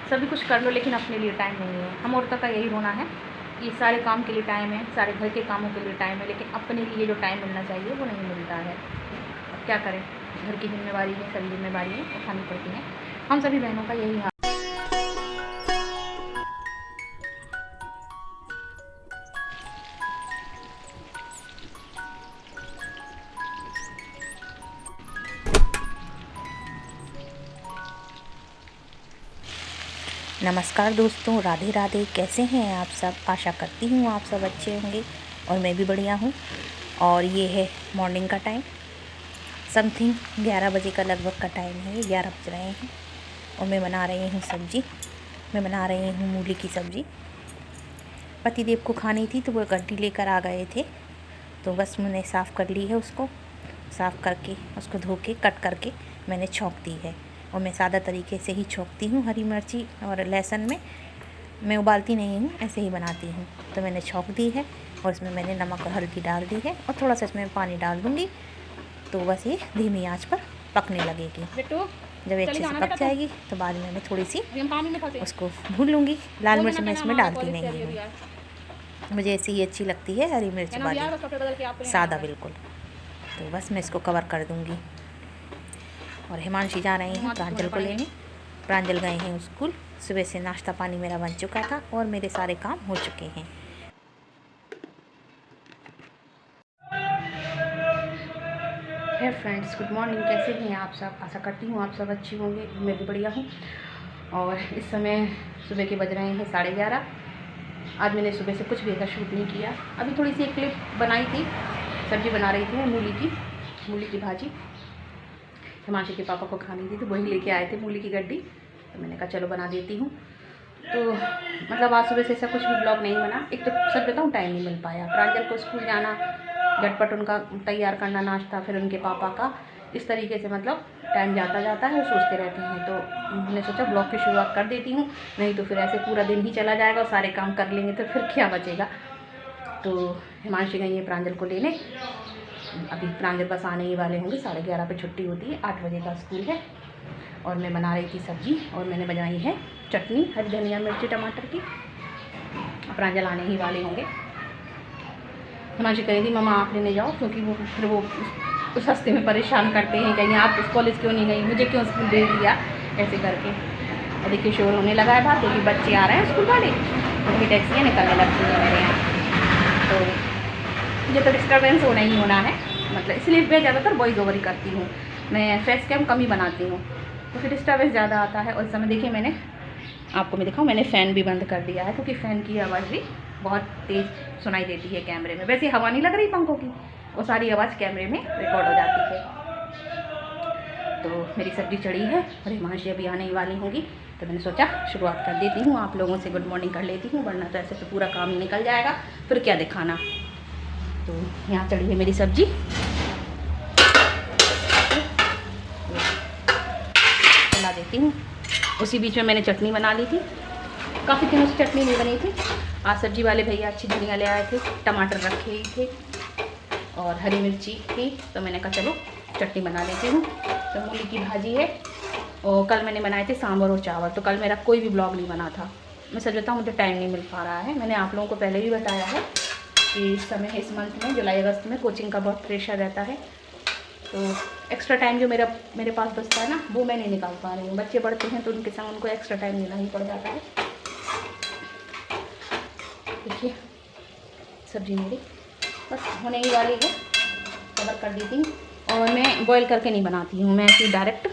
सभी कुछ कर लो लेकिन अपने लिए टाइम नहीं है। हम औरतों का यही होना है कि सारे काम के लिए टाइम है, सारे घर के कामों के लिए टाइम है, लेकिन अपने लिए जो टाइम मिलना चाहिए वो नहीं मिलता है। अब क्या करें, घर की जिम्मेवारी है, सभी जिम्मेवारी उठानी पड़ती हैं। हम सभी बहनों का यही हाल। नमस्कार दोस्तों, राधे राधे। कैसे हैं आप सब? आशा करती हूँ आप सब अच्छे होंगे और मैं भी बढ़िया हूँ। और ये है मॉर्निंग का टाइम, समथिंग 11 बजे का लगभग का टाइम है। 11 बज रहे हैं और मैं बना रही हूँ सब्जी। मैं बना रही हूँ मूली की सब्जी। पतिदेव को खानी थी तो वो गड्डी लेकर आ गए थे, तो बस मैंने साफ़ कर ली है। उसको साफ़ करके उसको धो के कट करके मैंने छौंक दी है। और मैं सादा तरीके से ही छौंकती हूँ। हरी मिर्ची और लहसुन में मैं उबालती नहीं हूँ, ऐसे ही बनाती हूँ। तो मैंने छौंक दी है और इसमें मैंने नमक और हल्दी डाल दी है और थोड़ा सा इसमें पानी डाल दूँगी। तो बस ये धीमी आंच पर पकने लगेगी। जब ये अच्छे से पक जाएगी तो बाद में मैं थोड़ी सी उसको भून लूँगी। लाल मिर्च मैं इसमें डालती नहीं हूँ, मुझे ऐसी ही अच्छी लगती है, हरी मिर्च वाली, सादा बिल्कुल। तो बस मैं इसको कवर कर दूँगी। और हिमांशी जा रहे हैं प्रांजल को लेने। प्रांजल गए हैं स्कूल। सुबह से नाश्ता पानी मेरा बन चुका था और मेरे सारे काम हो चुके हैं। Hey friends, good morning. कैसे हैं आप सब? आशा करती हूँ आप सब अच्छी होंगे, मैं भी बढ़िया हूँ। और इस समय सुबह के बज रहे हैं 11:30। आज मैंने सुबह से कुछ भी ऐसा शूट नहीं किया। अभी थोड़ी सी एक क्लिप बनाई थी, सब्जी बना रही थी मैं मूली की भाजी। हिमांशी के पापा को खानी थी तो वही लेके आए थे मूली की गड्डी, तो मैंने कहा चलो बना देती हूँ। तो मतलब आज सुबह से ऐसा कुछ भी ब्लॉग नहीं बना। एक तो सच बताऊँ, टाइम नहीं मिल पाया। प्रांजल को स्कूल जाना, झटपट उनका तैयार करना नाश्ता, फिर उनके पापा का, इस तरीके से मतलब टाइम जाता है और सोचते रहते हैं। तो मैंने सोचा ब्लॉग की शुरुआत कर देती हूँ, नहीं तो फिर ऐसे पूरा दिन ही चला जाएगा और सारे काम कर लेंगे तो फिर क्या बचेगा। तो हिमांशी गई है प्रांजल को लेने। अभी प्रांजल बस आने ही वाले होंगे, 11:30 पे छुट्टी होती है, 8 बजे का स्कूल है। और मैं बना रही थी सब्जी और मैंने बनाई है चटनी, हरी धनिया मिर्ची टमाटर की। प्रांजल आने ही वाले होंगे। हिमांशी कह रही थी मम्मा आप लेने जाओ, क्योंकि वो फिर वो उस हफ्ते में परेशान करते हैं, कहीं आप उस कॉलेज क्यों नहीं गई, मुझे क्यों स्कूल भेज दिया, ऐसे करके। और देखिए शोर होने लगा है बाहर, क्योंकि बच्चे आ रहे हैं स्कूल वाले, उनकी टैक्सियाँ निकलने लगती हैं मेरे यहाँ। तो मुझे तो डिस्टर्बेंस होना ही होना है, मतलब इसलिए मैं ज़्यादातर वॉइस ओवर ही करती हूँ। मैं फेस कैम कम ही बनाती हूँ, तो फिर डिस्टर्बेंस ज़्यादा आता है। और इस समय देखिए मैं दिखाऊँ, मैंने फ़ैन भी बंद कर दिया है, क्योंकि फ़ैन की आवाज़ भी बहुत तेज़ सुनाई देती है कैमरे में। वैसे हवा नहीं लग रही पंखों की, वो सारी आवाज़ कैमरे में रिकॉर्ड हो जाती है। तो मेरी सब्जी चढ़ी है और हिमांशी अभी आने ही वाली होंगी, तो मैंने सोचा शुरुआत कर देती हूँ, आप लोगों से गुड मॉर्निंग कर लेती हूँ, वरना तो ऐसे तो पूरा काम ही निकल जाएगा, फिर क्या दिखाना। तो यहाँ चढ़ी है मेरी सब्जी, चला देती हूँ। उसी बीच में मैंने चटनी बना ली थी, काफ़ी दिनों से चटनी नहीं बनी थी। आज सब्जी वाले भैया अच्छी धनिया ले आए थे, टमाटर रखे ही थे और हरी मिर्ची थी, तो मैंने कहा चलो चटनी बना लेती हूँ। तो मूली की भाजी है और कल मैंने बनाए थे सांभर और चावल। तो कल मेरा कोई भी ब्लॉग नहीं बना था। मैं सच बताऊँ, मुझे टाइम नहीं मिल पा रहा है। मैंने आप लोगों को पहले भी बताया है कि इस समय इस मंथ में जुलाई अगस्त में कोचिंग का बहुत प्रेशर रहता है, तो एक्स्ट्रा टाइम जो मेरे पास बचता है ना, वो मैं नहीं निकाल पा रही हूँ। बच्चे पढ़ते हैं तो उनके संग उनको एक्स्ट्रा टाइम देना ही पड़ जाता है। देखिए सब्जी मेरी बस होने ही वाली है, कवर कर देती हूँ। और मैं बॉईल करके नहीं बनाती हूँ, मैं ऐसे डायरेक्ट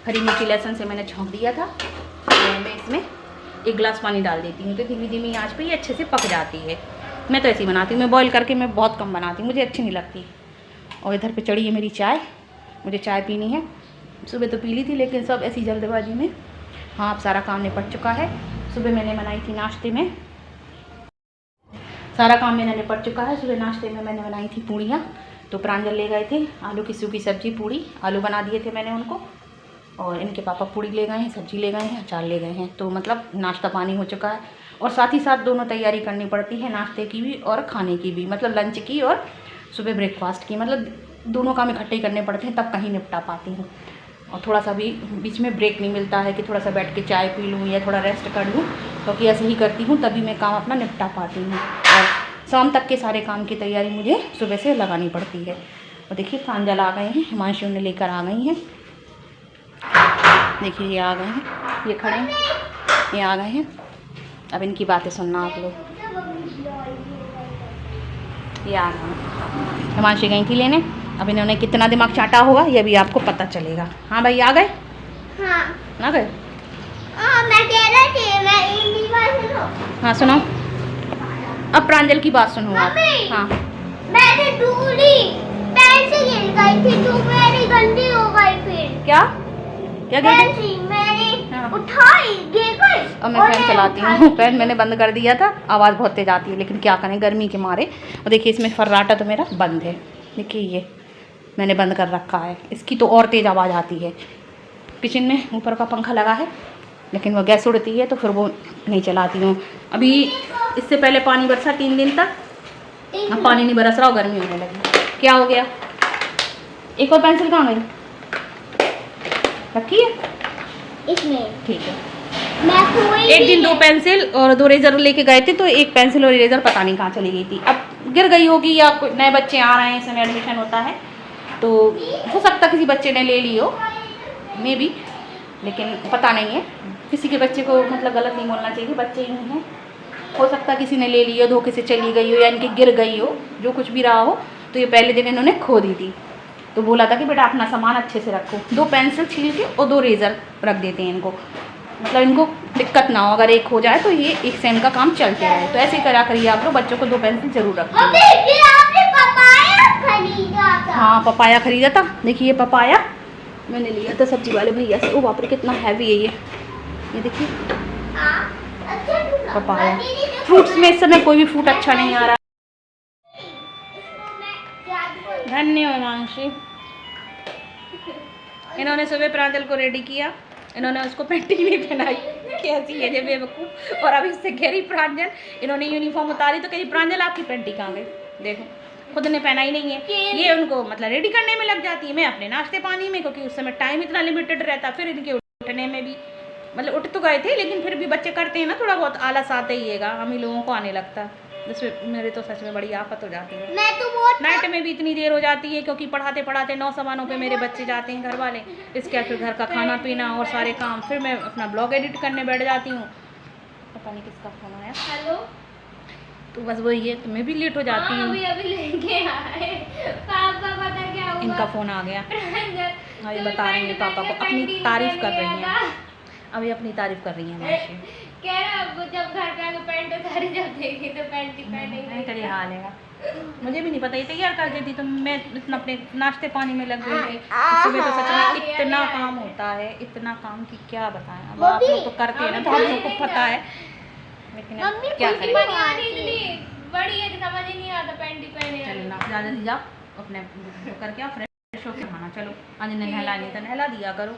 हरी मिर्ची लहसुन से मैंने छौंक दिया था, तो मैं इसमें 1 गिलास पानी डाल देती हूँ, तो धीमी धीमी आंच पे ये अच्छे से पक जाती है। मैं तो ऐसे ही बनाती हूँ, मैं बॉईल करके मैं बहुत कम बनाती हूँ, मुझे अच्छी नहीं लगती। और इधर पे चढ़ी है मेरी चाय, मुझे चाय पीनी है। सुबह तो पी ली थी, लेकिन सब ऐसी जल्दबाजी में। हाँ, अब सारा काम निपट चुका है। सुबह मैंने बनाई थी नाश्ते में, सारा काम मैंने निपट चुका है। सुबह नाश्ते में मैंने बनाई थी पूड़ियाँ, तो प्रांजल ले गए थे आलू की सूखी सब्जी, पूड़ी आलू बना दिए थे मैंने उनको, और इनके पापा पूड़ी ले गए हैं, सब्जी ले गए हैं, अचार ले गए हैं। तो मतलब नाश्ता पानी हो चुका है। और साथ ही साथ दोनों तैयारी करनी पड़ती है, नाश्ते की भी और खाने की भी, मतलब लंच की और सुबह ब्रेकफास्ट की, मतलब दोनों काम इकट्ठे ही करने पड़ते हैं, तब कहीं निपटा पाती हूँ। और थोड़ा सा भी बीच में ब्रेक नहीं मिलता है कि थोड़ा सा बैठ के चाय पी लूँ या थोड़ा रेस्ट कर लूँ, क्योंकि ऐसे ही करती हूँ तभी मैं काम अपना निपटा पाती हूँ। और शाम तक के सारे काम की तैयारी मुझे सुबह से लगानी पड़ती है। और देखिए प्रांजल आ गए हैं, हिमांशु ने लेकर आ गई हैं। देखिए ये आ गए हैं, ये खड़े हैं, ये आ गए हैं। अब इनकी बातें सुनना आप लोग। ये आ गए हैं, हिमांशु गई थी लेने, अब इन्होंने कितना दिमाग चाटा होगा ये भी आपको पता चलेगा। हाँ भाई आ गए? हाँ आ गए? मैं कह रही थी मैं इनकी बात सुनो। हाँ सुनाओ, अब प्रांजल की बात सुनो आप। मम्मी, हाँ मैंने दूरी पैर से गिर गई थी तो मेरी गंदी हो गई। फिर क्या क्या पैर कहते? से मैंने हाँ। उठाई गिर गई। अब मैं फ़ैन चलाती हूँ, फ़ैन मैंने बंद कर दिया था, आवाज़ बहुत तेज़ आती है, लेकिन क्या करें गर्मी के मारे। और देखिए इसमें फर्राटा तो मेरा बंद है, देखिए ये मैंने बंद कर रखा है, इसकी तो और तेज़ आवाज़ आती है। किचन में ऊपर का पंखा लगा है, लेकिन वो गैस उड़ती है तो फिर वो नहीं चलाती हूँ। अभी इससे पहले पानी बरसा 3 दिन तक, अब पानी नहीं बरस रहा और गर्मी होने लगी। क्या हो गया? एक और पेंसिल कहाँ गई? रखी है? इसमें ठीक है। मैं कोई एक दिन 2 पेंसिल और 2 इरेजर लेके गए थे, तो एक पेंसिल और इरेजर पता नहीं कहाँ चली गई थी। अब गिर गई होगी या कोई नए बच्चे आ रहे हैं, इस समय एडमिशन होता है तो हो सकता किसी बच्चे ने ले ली हो, मे बी, लेकिन पता नहीं है। किसी के बच्चे को मतलब गलत नहीं बोलना चाहिए, बच्चे ही हैं, हो सकता किसी ने ले ली हो, धोखे से चली गई हो या इनकी गिर गई हो, जो कुछ भी रहा हो। तो ये पहले दिन इन्होंने खो दी थी, तो बोला था कि बेटा अपना सामान अच्छे से रखो। 2 पेंसिल छील के और 2 रेज़र रख देते हैं इनको, मतलब इनको दिक्कत ना हो, अगर एक हो जाए तो ये एक से इनका काम चलते रहे। तो ऐसे ही करा करिए आप लोग, बच्चों को 2 पेंसिल जरूर रखिए। ये आपने पपाया खरीदा था। हाँ पपाया खरीदा था, देखिए ये पपाया मैंने लिया था सब्जी वाले भैया से। ओ बाप रे कितना हैवी है ये देखिए अच्छा पपाया। फ्रूट्स में इस समय कोई भी फ्रूट अच्छा नहीं आ रहा। धन्यवाद मानसी। इन्होंने सुबह प्रांजल को रेडी किया, इन्होंने उसको पेंटिंग नहीं पहनाई, कैसी है ये बेवकूफ़। और अब इससे कह रही प्रांजल, इन्होंने यूनिफॉर्म उतारी तो कह रही प्रांजल आपकी पेंटिंग कहाँ गई? देखो खुद ने पहना ही नहीं है। ये उनको मतलब रेडी करने में लग जाती है, मैं अपने नाश्ते पानी में, क्योंकि उस समय टाइम इतना लिमिटेड रहता। फिर इनके उठने में भी मतलब उठ तो गए थे, लेकिन फिर भी बच्चे करते हैं ना थोड़ा बहुत, आलस आते ही है, हम ही लोगों को आने लगता। जिसमें मेरे तो सच में बड़ी आफत हो जाती है। मैं तो बहुत नाइट में भी इतनी देर हो जाती है, क्योंकि पढ़ाते पढ़ाते 9 सवा 9 पे मेरे बच्चे जाते हैं घर वाले, इसके बाद फिर घर का खाना पीना और सारे काम, फिर मैं अपना ब्लॉग एडिट करने बैठ जाती हूँ। पता नहीं किसका फ़ोन आया। हेलो, तो बस वही है, तो मैं भी लेट हो जाती हूँ। अभी लेके आए पापा, पता क्या हुआ? इनका फ़ोन आ गया। हाँ ये बता रही है पापा को, अपनी तारीफ़ कर रही हैं, अभी अपनी तारीफ़ कर रही हैं मासी। कह रहा अब जब घर पे आके पैंट उतारी जब देखी तो पैंट ही पहनेंगे। करिए हाल है, मुझे भी नहीं पता, ये तैयार कर देती तो मैं इतना अपने नाश्ते पानी में लग गई थी। सुबह तो सच में इतना काम होता है, इतना काम कि क्या बताएं। अब आप लोग तो करते हैं ना, तो आप लोगों को पता है, लेकिन अब क्या करें। बड़ी है, समझ ही नहीं आता पैंट ही पहने। चलो ना ज़्यादा दी जाओ, अपने करके आप फ्रेश होकर खाना। चलो आज ने नहला नहीं था, नहला दिया करो।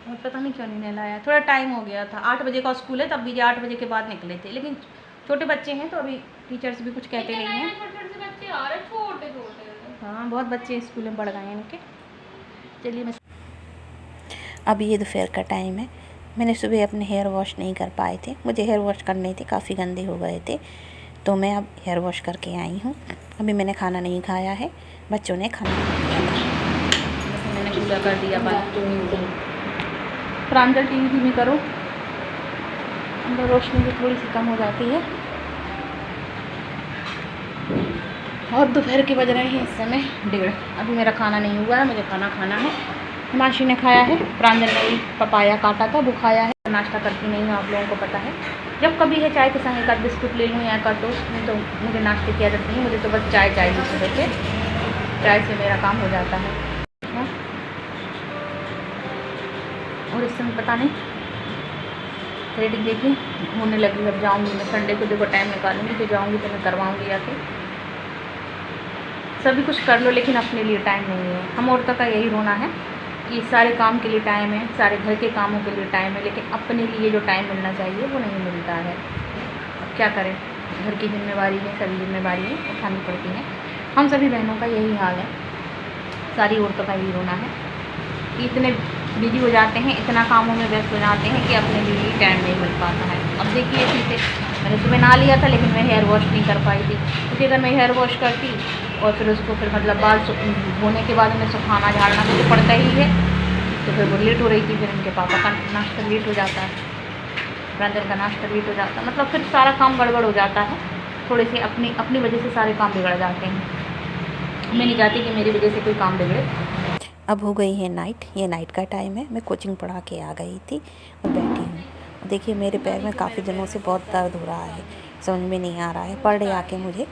और पता नहीं क्यों नहीं नहलाया, थोड़ा टाइम हो गया था। 8 बजे का स्कूल है, तब भी 8 बजे के बाद निकले थे, लेकिन छोटे बच्चे हैं तो अभी टीचर्स भी कुछ कहते नहीं हैं। हाँ बहुत बच्चे स्कूल में बढ़ गए हैं इनके। चलिए मैं अभी ये दोपहर का टाइम है। मैंने सुबह अपने हेयर वॉश नहीं कर पाए थे, मुझे हेयर वॉश करने थे, काफ़ी गंदे हो गए थे, तो मैं अब हेयर वॉश करके आई हूँ। अभी मैंने खाना नहीं खाया है, बच्चों ने खाना नहीं खाया था। मैंने पूरा कर दिया बात। प्रांजल टीवी धीमी करो, अंदर रोशनी भी थोड़ी सी कम हो जाती है। और दोपहर के बज रहे हैं इस समय 1:30। अभी मेरा खाना नहीं हुआ है, मुझे खाना खाना है। हिमांशी ने खाया है, प्रांजल ने भी पपाया काटा था वो खाया है। नाश्ता करती नहीं हूँ, आप लोगों को पता है। जब कभी है चाय के संग एक आध बिस्कुट ले लूँ या कर दो, नहीं तो मुझे नाश्ते की आदत नहीं, मुझे तो बस चाय चाहिए सुबह से, चाय से मेरा काम हो जाता है। और इस समय पता नहीं थ्रेडिंग देखी होने लगी। अब जाऊँगी मैं संडे को, देखो टाइम निकालूंगी तो जाऊँगी, तो मैं करवाऊँगी आके। सभी कुछ कर लो लेकिन अपने लिए टाइम नहीं है। हम औरतों का यही रोना है कि सारे काम के लिए टाइम है, सारे घर के कामों के लिए टाइम है, लेकिन अपने लिए जो टाइम मिलना चाहिए वो नहीं मिलता है। अब क्या करें, घर की जिम्मेवारी है, सभी जिम्मेवारी उठानी पड़ती हैं। हम सभी बहनों का यही हाल है, सारी औरतों का यही रोना है। कि इतने बिजी हो जाते हैं, इतना कामों में व्यस्त हो जाते हैं कि अपने लिए टाइम नहीं मिल पाता है। अब देखिए ठीक है, मैंने सुबह नहा लिया था लेकिन मैं हेयर वॉश नहीं कर पाई थी, क्योंकि अगर मैं हेयर वॉश करती और फिर उसको फिर मतलब बाल धोने के बाद उन्हें सुखाना झाड़ना मुझे पड़ता ही है, तो फिर वो लेट हो रही थी। फिर उनके पापा का नाश्ता लेट हो जाता है, ब्रदर का नाश्ता लेट हो जाता है, मतलब फिर सारा काम गड़बड़ हो जाता है। थोड़े से अपनी वजह से सारे काम बिगड़ जाते हैं। मैं नहीं चाहती कि मेरी वजह से कोई काम बिगड़े। अब हो गई है नाइट, ये नाइट का टाइम है। मैं कोचिंग पढ़ा के आ गई थी और बैठी हूँ। देखिए मेरे पैर में काफ़ी दिनों से बहुत दर्द हो रहा है, समझ में नहीं आ रहा है। पर डे आके मुझे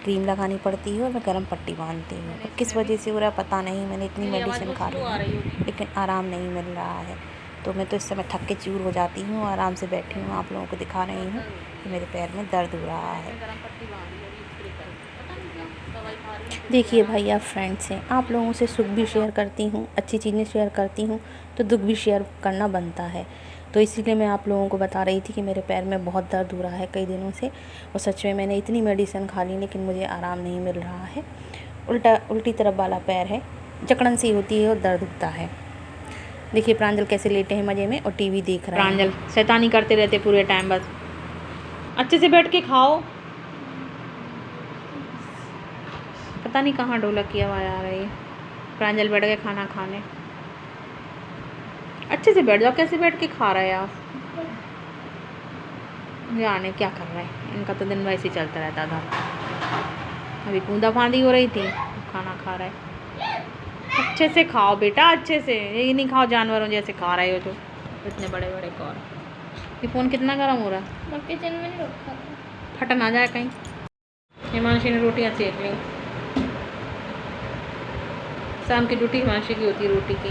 क्रीम लगानी पड़ती है और मैं गर्म पट्टी बांधती हूँ। किस वजह से हो रहा पता नहीं, मैंने इतनी मेडिसिन खा ली है लेकिन आराम नहीं मिल रहा है। तो मैं तो इस समय थक के चूर हो जाती हूँ, आराम से बैठी हूँ, आप लोगों को दिखा रही हूँ कि मेरे पैर में दर्द हो रहा है। देखिए भाई, आप फ्रेंड्स हैं, आप लोगों से सुख भी शेयर करती हूँ, अच्छी चीज़ें शेयर करती हूँ, तो दुख भी शेयर करना बनता है। तो इसीलिए मैं आप लोगों को बता रही थी कि मेरे पैर में बहुत दर्द हो रहा है कई दिनों से, और सच में मैंने इतनी मेडिसिन खा ली लेकिन मुझे आराम नहीं मिल रहा है। उल्टी तरफ वाला पैर है, जकड़न सी होती है और दर्द होता है। देखिए प्रांजल कैसे लेटे हैं मज़े में और टीवी देख रहे हैं। प्रांजल शैतानी करते रहते पूरे टाइम, बस अच्छे से बैठ के खाओ। पता नहीं कहाँ ढोलक की आवाज़ आ रही है। प्रांजल बैठ गए खाना खाने, अच्छे से बैठ जाओ। कैसे बैठ के खा रहे हैं आप? जाने क्या कर रहे हैं, इनका तो दिन वैसे ही चलता रहता था। अभी कूदा फांदी हो रही थी, खाना खा रहे। अच्छे से खाओ बेटा, अच्छे से, ये नहीं खाओ जानवरों जैसे खा रहे हो जो इतने बड़े बड़े कौर। ये फ़ोन कितना गर्म हो रहा है, किचन में नहीं रखा, फट ना जाए कहीं। हिमांशी ने रोटियाँ सेक ली। शाम की ड्यूटी हिमांशी की होती है रोटी की।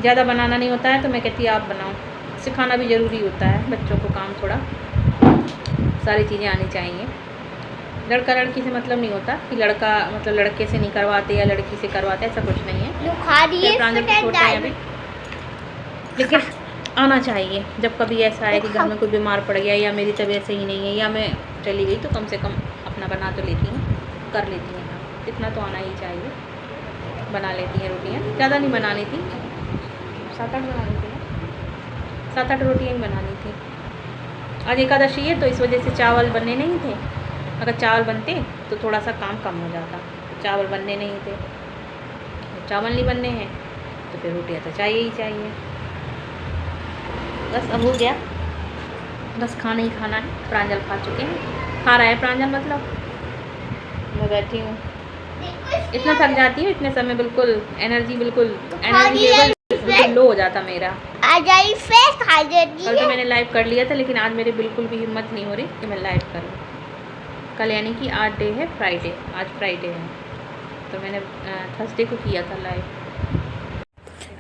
ज़्यादा बनाना नहीं होता है तो मैं कहती आप बनाओ। सिखाना भी ज़रूरी होता है बच्चों को काम, थोड़ा सारी चीज़ें आनी चाहिए। लड़का लड़की से मतलब नहीं होता कि लड़का मतलब लड़के से नहीं करवाते या लड़की से करवाते, ऐसा कुछ नहीं है। प्रांजल की छोटे हैं अभी, लेकिन आना चाहिए। जब कभी ऐसा है कि घर में कोई बीमार पड़ गया या मेरी तबीयत सही नहीं है या मैं चली गई, तो कम से कम अपना बना तो लेती हूँ, कर लेती हैं। इतना तो आना ही चाहिए। बना लेती हैं रोटियाँ, ज़्यादा नहीं बनानी थी, 7-8 बनानी थी, 7-8 रोटियाँ ही बनानी थी। आज एकादशी है तो इस वजह से चावल बनने नहीं थे। अगर चावल बनते तो थोड़ा सा काम कम हो जाता। चावल बनने नहीं थे, चावल नहीं बनने हैं तो फिर रोटियाँ तो चाहिए ही चाहिए। बस अब हो गया, बस खाना ही खाना है। प्रांजल खा चुके हैं, खा रहा है प्रांजल, मतलब मैं बैठी हूँ। इतना थक जाती हूँ इतने समय, बिल्कुल एनर्जी लेवल लो हो जाता मेरा। कल तो मैंने लाइव कर लिया था लेकिन आज मेरे बिल्कुल भी हिम्मत नहीं हो रही कि मैं लाइव करूँ। कल यानी कि आज डे है फ्राइडे, आज फ्राइडे है, तो मैंने थर्सडे को किया था लाइव।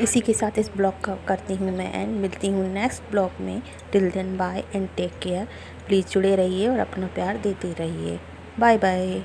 इसी के साथ इस ब्लॉग का करती हूँ मैं एंड। मिलती हूँ नेक्स्ट ब्लॉग में। Till then bye and take care. Please जुड़े रहिए और अपना प्यार देते रहिए। Bye bye.